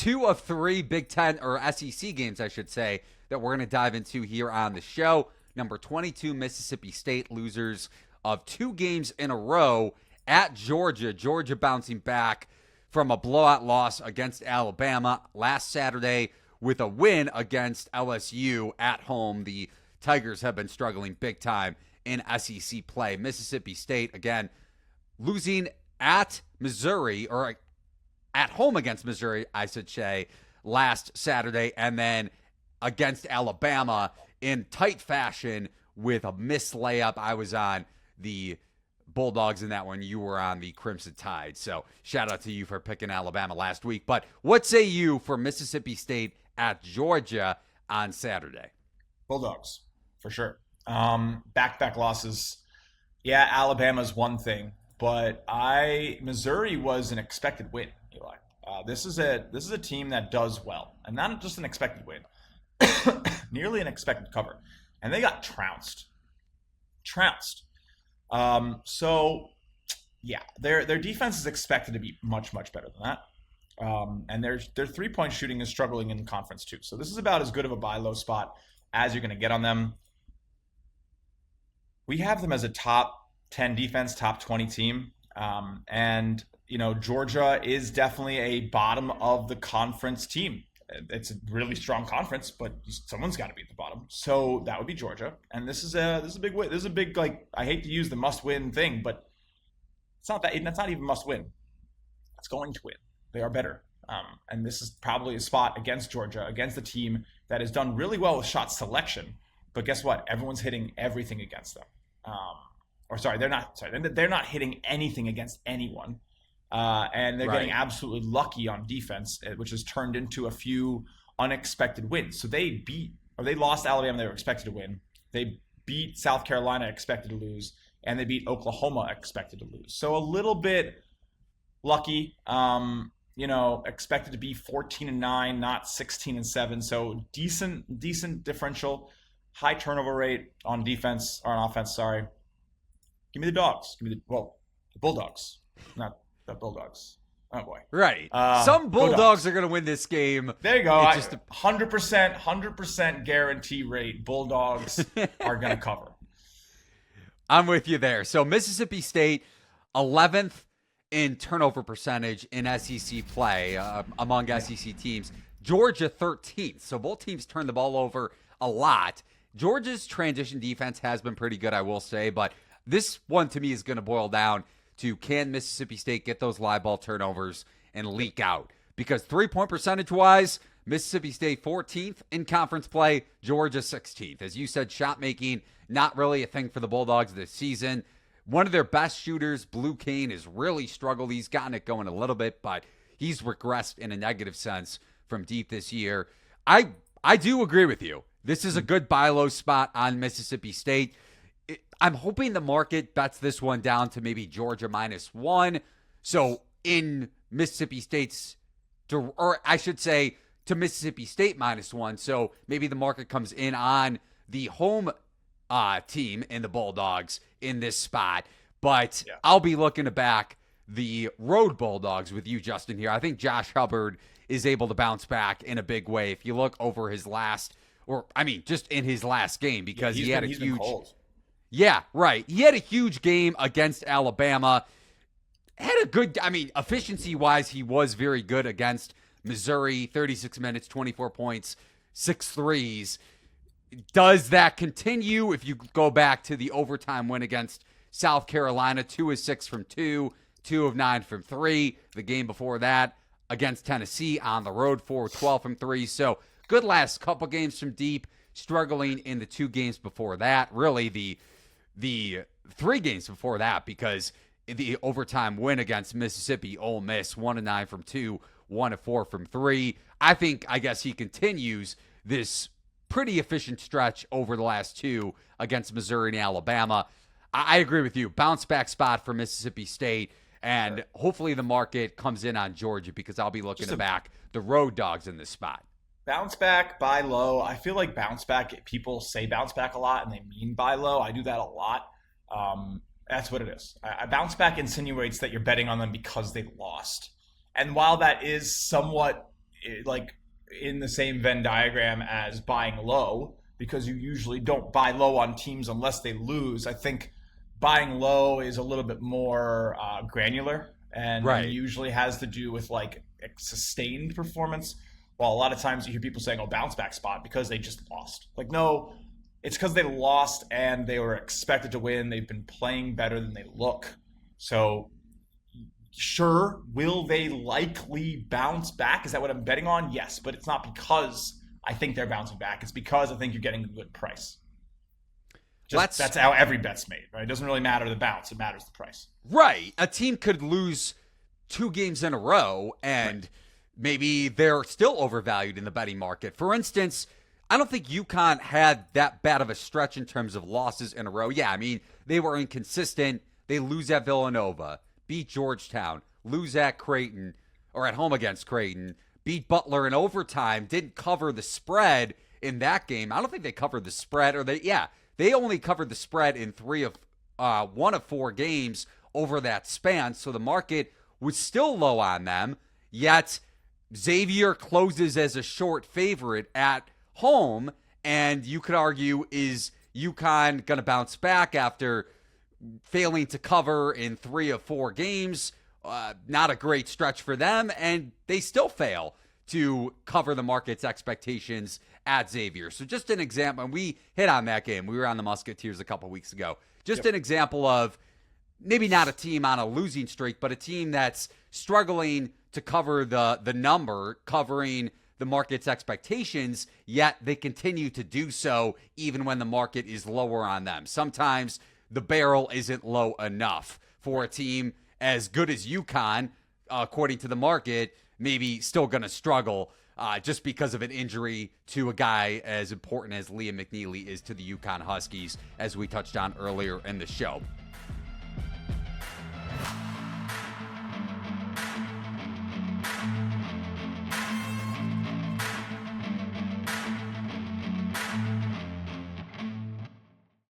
2 of 3 Big Ten or SEC games, I should say, that we're going to dive into here on the show. Number 22, Mississippi State, losers of 2 games in a row at Georgia. Georgia bouncing back from a blowout loss against Alabama last Saturday with a win against LSU at home. The Tigers have been struggling big time in SEC play. Mississippi State, again, losing at Missouri, or at home against Missouri, I should say, last Saturday, and then against Alabama in tight fashion with a missed layup. I was on the Bulldogs in that one. You were on the Crimson Tide. So shout out to you for picking Alabama last week. But what say you for Mississippi State at Georgia on Saturday? Bulldogs, for sure. Back-to-back losses. Yeah, Alabama's one thing, but Missouri was an expected win, Eli. This is a team that does well, and not just an expected win, nearly an expected cover, and they got trounced. So yeah, their defense is expected to be much better than that, and their 3-point shooting is struggling in conference too. So this is about as good of a buy low spot as you're going to get on them. We have them as a top 10 defense, top 20 team. And, Georgia is definitely a bottom of the conference team. It's a really strong conference, but someone's got to be at the bottom. So that would be Georgia. And this is a big win. This is a big, I hate to use the must win thing, but that's not even must win. It's going to win. They are better. And this is probably a spot against Georgia, against the team that has done really well with shot selection. But guess what? Everyone's hitting everything against them. They're not hitting anything against anyone. And they're getting absolutely lucky on defense, which has turned into a few unexpected wins. So they lost Alabama, they were expected to win. They beat South Carolina, expected to lose. And they beat Oklahoma, expected to lose. So a little bit lucky, expected to be 14-9, not 16-7. So decent differential. High turnover rate on defense, or on offense, sorry. Give me the dogs. The Bulldogs, not the Bulldogs. Oh, boy. Right. Some Bulldogs are going to win this game. There you go. 100% guarantee rate. Bulldogs are going to cover. I'm with you there. So Mississippi State, 11th in turnover percentage in SEC play among SEC teams. Georgia, 13th. So both teams turn the ball over a lot. Georgia's transition defense has been pretty good, I will say, but this one to me is going to boil down to, can Mississippi State get those live ball turnovers and leak out? Because 3-point percentage-wise, Mississippi State 14th in conference play, Georgia 16th. As you said, shot making, not really a thing for the Bulldogs this season. One of their best shooters, Blue Kane, has really struggled. He's gotten it going a little bit, but he's regressed in a negative sense from deep this year. I do agree with you. This is a good buy low spot on Mississippi State. I'm hoping the market bets this one down to maybe Georgia -1. So in Mississippi State's, or I should say to Mississippi State -1. So maybe the market comes in on the home team in the Bulldogs in this spot. But yeah, I'll be looking to back the road Bulldogs with you, Justin, here. I think Josh Hubbard is able to bounce back in a big way. If you look over his just in his last game, because he had a huge. Yeah, right. He had a huge game against Alabama. Had a good, efficiency-wise, he was very good against Missouri. 36 minutes, 24 points, 6 threes. Does that continue if you go back to the overtime win against South Carolina? 2 of 6 from 2, 2 of 9 from 3. The game before that against Tennessee on the road, 4 of 12 from 3. So good last couple games from deep, struggling in the 2 games before that. Really, the 3 games before that, because the overtime win against Mississippi, Ole Miss, 1 of 9 from 2, 1 of 4 from 3. I guess he continues this pretty efficient stretch over the last 2 against Missouri and Alabama. I agree with you. Bounce back spot for Mississippi State, and hopefully the market comes in on Georgia, because I'll be looking to back the road dogs in this spot. Bounce back, buy low. I feel like bounce back, people say bounce back a lot and they mean buy low. I do that a lot. That's what it is. A bounce back insinuates that you're betting on them because they lost. And while that is somewhat like in the same Venn diagram as buying low, because you usually don't buy low on teams unless they lose. I think buying low is a little bit more granular, and usually has to do with like sustained performance. While a lot of times you hear people saying, "Oh, bounce back spot," because they just lost. Like, no, it's because they lost and they were expected to win. They've been playing better than they look. So, sure, will they likely bounce back? Is that what I'm betting on? Yes, but it's not because I think they're bouncing back. It's because I think you're getting a good price. That's how every bet's made, right? It doesn't really matter the bounce. It matters the price. Right. A team could lose 2 games in a row, and maybe they're still overvalued in the betting market. For instance, I don't think UConn had that bad of a stretch in terms of losses in a row. Yeah, I mean, they were inconsistent. They lose at Villanova, beat Georgetown, lose at Creighton, or at home against Creighton, beat Butler in overtime, didn't cover the spread in that game. I don't think they covered the spread, or they only covered the spread in 1 of 4 games over that span, so the market was still low on them, yet Xavier closes as a short favorite at home, and you could argue, is UConn going to bounce back after failing to cover in 3 of 4 games? Not a great stretch for them, and they still fail to cover the market's expectations at Xavier. So just an example, and we hit on that game. We were on the Musketeers a couple weeks ago. Just an example of maybe not a team on a losing streak, but a team that's struggling to cover the number, covering the market's expectations, yet they continue to do so even when the market is lower on them. Sometimes the barrel isn't low enough for a team as good as UConn, according to the market, maybe still going to struggle just because of an injury to a guy as important as Liam McNeely is to the UConn Huskies, as we touched on earlier in the show.